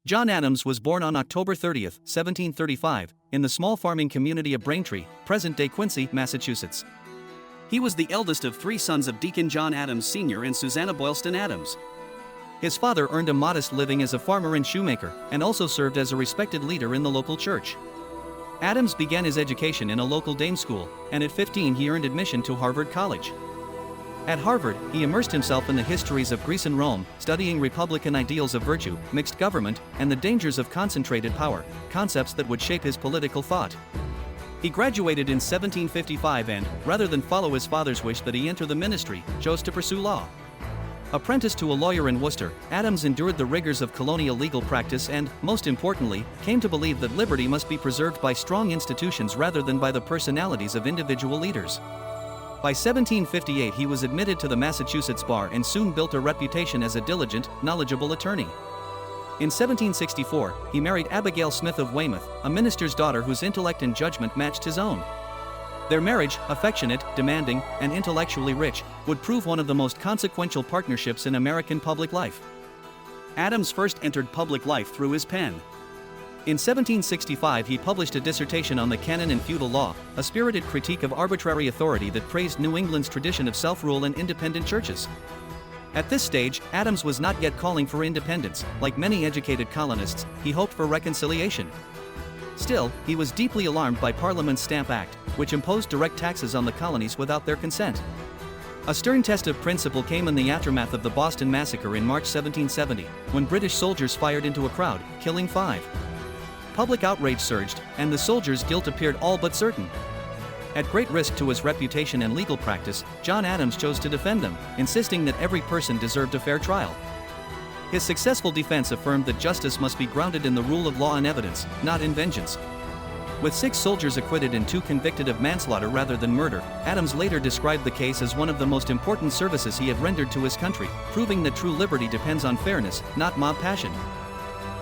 John Adams was born on October 30, 1735, in the small farming community of Braintree, present-day Quincy, Massachusetts. He was the eldest of 3 sons of Deacon John Adams Sr. and Susanna Boylston Adams. His father earned a modest living as a farmer and shoemaker, and also served as a respected leader in the local church. Adams began his education in a local dame school, and at 15 he earned admission to Harvard College. At Harvard, he immersed himself in the histories of Greece and Rome, studying republican ideals of virtue, mixed government, and the dangers of concentrated power, concepts that would shape his political thought. He graduated in 1755 and, rather than follow his father's wish that he enter the ministry, chose to pursue law. Apprenticed to a lawyer in Worcester, Adams endured the rigors of colonial legal practice and, most importantly, came to believe that liberty must be preserved by strong institutions rather than by the personalities of individual leaders. By 1758 he was admitted to the Massachusetts bar and soon built a reputation as a diligent, knowledgeable attorney. In 1764, he married Abigail Smith of Weymouth, a minister's daughter whose intellect and judgment matched his own. Their marriage, affectionate, demanding, and intellectually rich, would prove one of the most consequential partnerships in American public life. Adams first entered public life through his pen. In 1765 he published a dissertation on the canon and feudal law, a spirited critique of arbitrary authority that praised New England's tradition of self-rule and independent churches. At this stage, Adams was not yet calling for independence. Like many educated colonists, he hoped for reconciliation. Still, he was deeply alarmed by Parliament's Stamp Act, which imposed direct taxes on the colonies without their consent. A stern test of principle came in the aftermath of the Boston Massacre in March 1770, when British soldiers fired into a crowd, killing 5. Public outrage surged, and the soldiers' guilt appeared all but certain. At great risk to his reputation and legal practice, John Adams chose to defend them, insisting that every person deserved a fair trial. His successful defense affirmed that justice must be grounded in the rule of law and evidence, not in vengeance. With 6 soldiers acquitted and 2 convicted of manslaughter rather than murder, Adams later described the case as one of the most important services he had rendered to his country, proving that true liberty depends on fairness, not mob passion.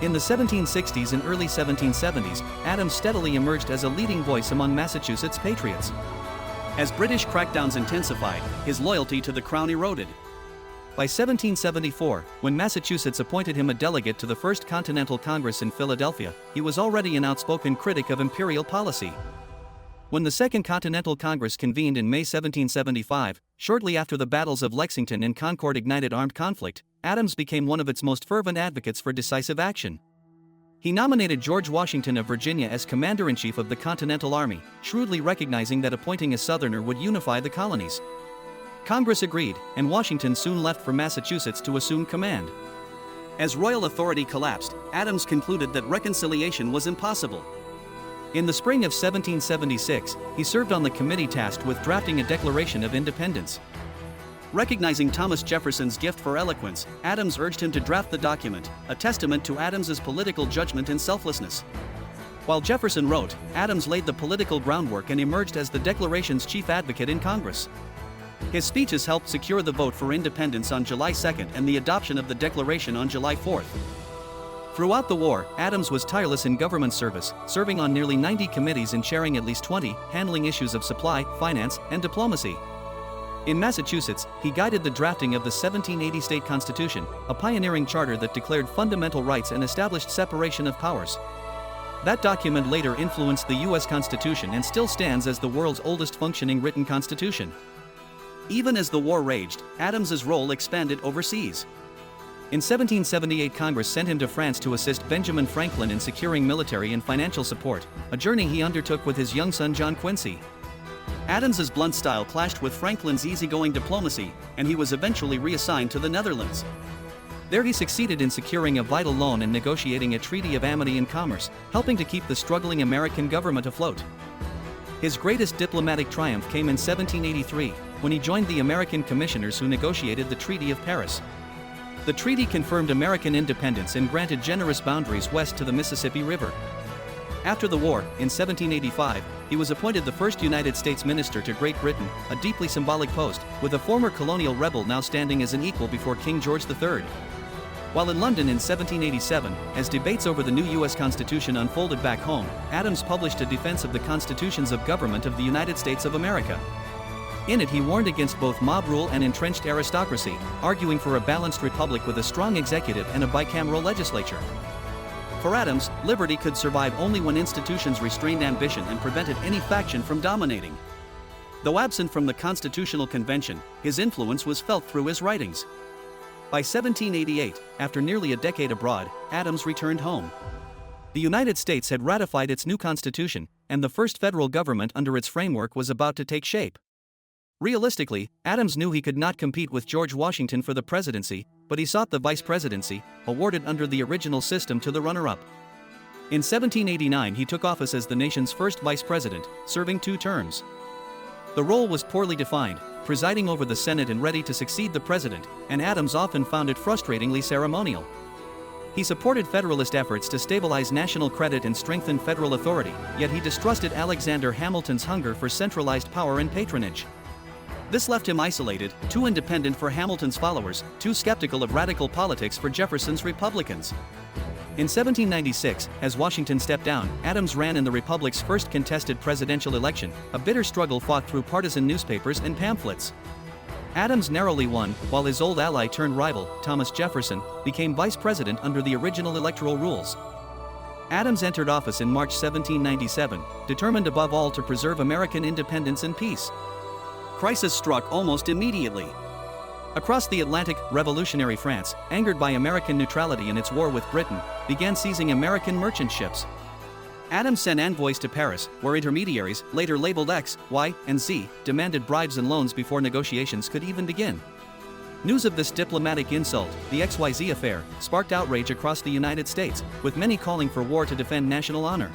In the 1760s and early 1770s, Adams steadily emerged as a leading voice among Massachusetts patriots. As British crackdowns intensified, his loyalty to the crown eroded. By 1774, when Massachusetts appointed him a delegate to the First Continental Congress in Philadelphia, he was already an outspoken critic of imperial policy. When the Second Continental Congress convened in May 1775, shortly after the battles of Lexington and Concord ignited armed conflict, Adams became one of its most fervent advocates for decisive action. He nominated George Washington of Virginia as Commander-in-Chief of the Continental Army, shrewdly recognizing that appointing a Southerner would unify the colonies. Congress agreed, and Washington soon left for Massachusetts to assume command. As royal authority collapsed, Adams concluded that reconciliation was impossible. In the spring of 1776, he served on the committee tasked with drafting a Declaration of Independence. Recognizing Thomas Jefferson's gift for eloquence, Adams urged him to draft the document, a testament to Adams's political judgment and selflessness. While Jefferson wrote, Adams laid the political groundwork and emerged as the Declaration's chief advocate in Congress. His speeches helped secure the vote for independence on July 2 and the adoption of the Declaration on July 4. Throughout the war, Adams was tireless in government service, serving on nearly 90 committees and chairing at least 20, handling issues of supply, finance, and diplomacy. In Massachusetts, he guided the drafting of the 1780 state constitution, a pioneering charter that declared fundamental rights and established separation of powers. That document later influenced the U.S. Constitution and still stands as the world's oldest functioning written constitution. Even as the war raged, Adams's role expanded overseas. In 1778, Congress sent him to France to assist Benjamin Franklin in securing military and financial support, a journey he undertook with his young son John Quincy. Adams's blunt style clashed with Franklin's easygoing diplomacy, and he was eventually reassigned to the Netherlands. There he succeeded in securing a vital loan and negotiating a treaty of amity and commerce, helping to keep the struggling American government afloat. His greatest diplomatic triumph came in 1783, when he joined the American commissioners who negotiated the Treaty of Paris. The treaty confirmed American independence and granted generous boundaries west to the Mississippi River. After the war, in 1785, he was appointed the first United States minister to Great Britain, a deeply symbolic post, with a former colonial rebel now standing as an equal before King George III. While in London in 1787, as debates over the new U.S. Constitution unfolded back home, Adams published a defense of the constitutions of government of the United States of America. In it he warned against both mob rule and entrenched aristocracy, arguing for a balanced republic with a strong executive and a bicameral legislature. For Adams, liberty could survive only when institutions restrained ambition and prevented any faction from dominating. Though absent from the Constitutional Convention, his influence was felt through his writings. By 1788, after nearly a decade abroad, Adams returned home. The United States had ratified its new constitution, and the first federal government under its framework was about to take shape. Realistically, Adams knew he could not compete with George Washington for the presidency, but he sought the vice presidency, awarded under the original system to the runner-up. In 1789 he took office as the nation's first vice president, serving 2 terms. The role was poorly defined, presiding over the Senate and ready to succeed the president, and Adams often found it frustratingly ceremonial. He supported Federalist efforts to stabilize national credit and strengthen federal authority, yet he distrusted Alexander Hamilton's hunger for centralized power and patronage. This left him isolated, too independent for Hamilton's followers, too skeptical of radical politics for Jefferson's Republicans. In 1796, as Washington stepped down, Adams ran in the Republic's first contested presidential election, a bitter struggle fought through partisan newspapers and pamphlets. Adams narrowly won, while his old ally turned rival, Thomas Jefferson, became vice president under the original electoral rules. Adams entered office in March 1797, determined above all to preserve American independence and peace. Crisis struck almost immediately. Across the Atlantic, revolutionary France, angered by American neutrality in its war with Britain, began seizing American merchant ships. Adams sent envoys to Paris, where intermediaries, later labeled X, Y, and Z, demanded bribes and loans before negotiations could even begin. News of this diplomatic insult, the XYZ affair, sparked outrage across the United States, with many calling for war to defend national honor.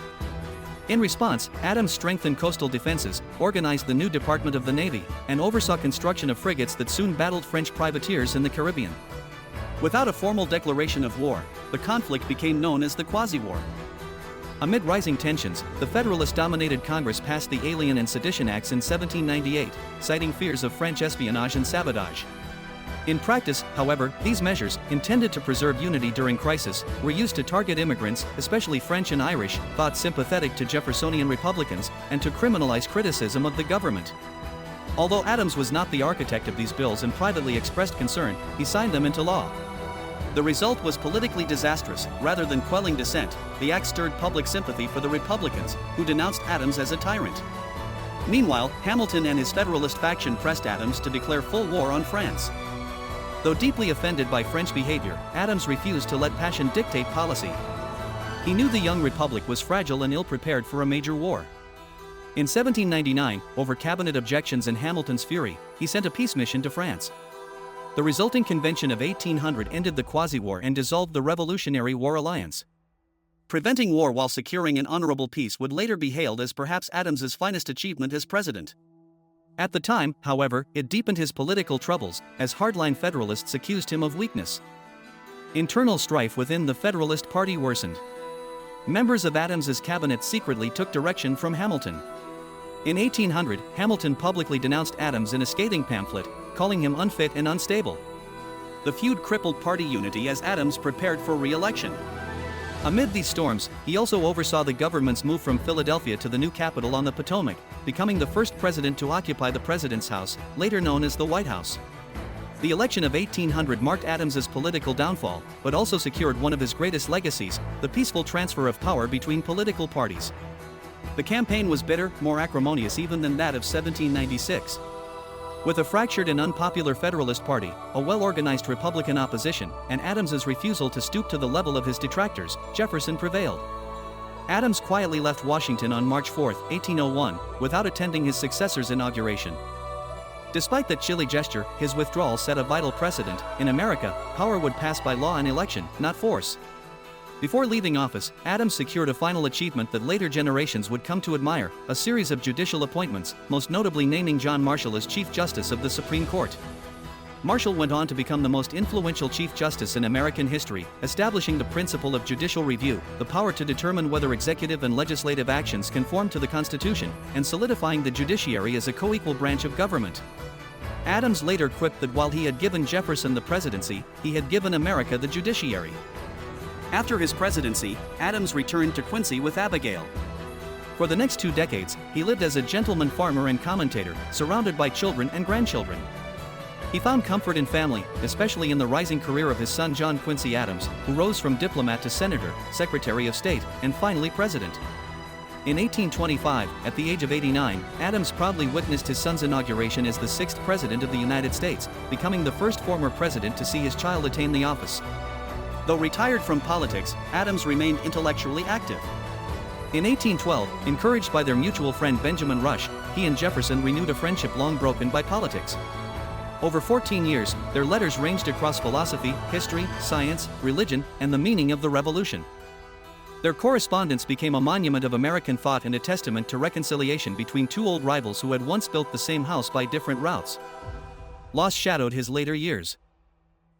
In response, Adams strengthened coastal defenses, organized the new Department of the Navy, and oversaw construction of frigates that soon battled French privateers in the Caribbean. Without a formal declaration of war, the conflict became known as the Quasi-War. Amid rising tensions, the Federalist-dominated Congress passed the Alien and Sedition Acts in 1798, citing fears of French espionage and sabotage. In practice, however, these measures, intended to preserve unity during crisis, were used to target immigrants, especially French and Irish, thought sympathetic to Jeffersonian Republicans, and to criminalize criticism of the government. Although Adams was not the architect of these bills and privately expressed concern, he signed them into law. The result was politically disastrous. Rather than quelling dissent, the act stirred public sympathy for the Republicans, who denounced Adams as a tyrant. Meanwhile, Hamilton and his Federalist faction pressed Adams to declare full war on France. Though deeply offended by French behavior, Adams refused to let passion dictate policy. He knew the young republic was fragile and ill-prepared for a major war. In 1799, over cabinet objections and Hamilton's fury, he sent a peace mission to France. The resulting convention of 1800 ended the Quasi-War and dissolved the Revolutionary War alliance. Preventing war while securing an honorable peace would later be hailed as perhaps Adams's finest achievement as president. At the time, however, it deepened his political troubles, as hardline Federalists accused him of weakness. Internal strife within the Federalist Party worsened. Members of Adams's cabinet secretly took direction from Hamilton. In 1800, Hamilton publicly denounced Adams in a scathing pamphlet, calling him unfit and unstable. The feud crippled party unity as Adams prepared for re-election. Amid these storms, he also oversaw the government's move from Philadelphia to the new capital on the Potomac, becoming the first president to occupy the President's House, later known as the White House. The election of 1800 marked Adams's political downfall, but also secured one of his greatest legacies, the peaceful transfer of power between political parties. The campaign was bitter, more acrimonious even than that of 1796. With a fractured and unpopular Federalist Party, a well-organized Republican opposition, and Adams's refusal to stoop to the level of his detractors, Jefferson prevailed. Adams quietly left Washington on March 4, 1801, without attending his successor's inauguration. Despite that chilly gesture, his withdrawal set a vital precedent. In America, power would pass by law and election, not force. Before leaving office, Adams secured a final achievement that later generations would come to admire, a series of judicial appointments, most notably naming John Marshall as Chief Justice of the Supreme Court. Marshall went on to become the most influential Chief Justice in American history, establishing the principle of judicial review, the power to determine whether executive and legislative actions conform to the Constitution, and solidifying the judiciary as a co-equal branch of government. Adams later quipped that while he had given Jefferson the presidency, he had given America the judiciary. After his presidency, Adams returned to Quincy with Abigail. For the next 2 decades, he lived as a gentleman farmer and commentator, surrounded by children and grandchildren. He found comfort in family, especially in the rising career of his son John Quincy Adams, who rose from diplomat to senator, secretary of state, and finally president. In 1825, at the age of 89, Adams proudly witnessed his son's inauguration as the 6th President of the United States, becoming the first former president to see his child attain the office. Though retired from politics, Adams remained intellectually active. In 1812, encouraged by their mutual friend Benjamin Rush, he and Jefferson renewed a friendship long broken by politics. Over 14 years, their letters ranged across philosophy, history, science, religion, and the meaning of the Revolution. Their correspondence became a monument of American thought and a testament to reconciliation between two old rivals who had once built the same house by different routes. Loss shadowed his later years.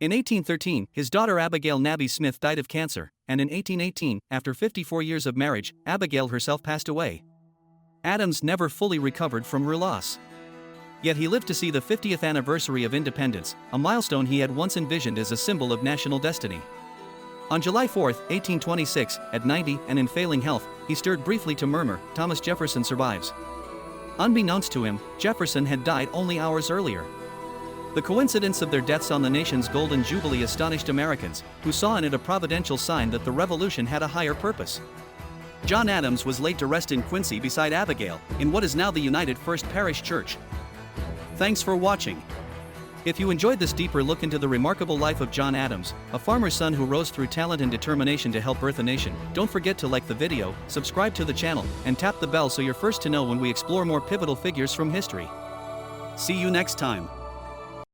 In 1813, his daughter Abigail Nabby Smith died of cancer, and in 1818, after 54 years of marriage, Abigail herself passed away. Adams never fully recovered from her loss. Yet he lived to see the 50th anniversary of independence, a milestone he had once envisioned as a symbol of national destiny. On July 4, 1826, at 90 and in failing health, he stirred briefly to murmur, "Thomas Jefferson survives." Unbeknownst to him, Jefferson had died only hours earlier. The coincidence of their deaths on the nation's Golden Jubilee astonished Americans, who saw in it a providential sign that the Revolution had a higher purpose. John Adams was laid to rest in Quincy beside Abigail, in what is now the United First Parish Church. Thanks for watching. If you enjoyed this deeper look into the remarkable life of John Adams, a farmer's son who rose through talent and determination to help birth a nation, don't forget to like the video, subscribe to the channel, and tap the bell so you're first to know when we explore more pivotal figures from history. See you next time.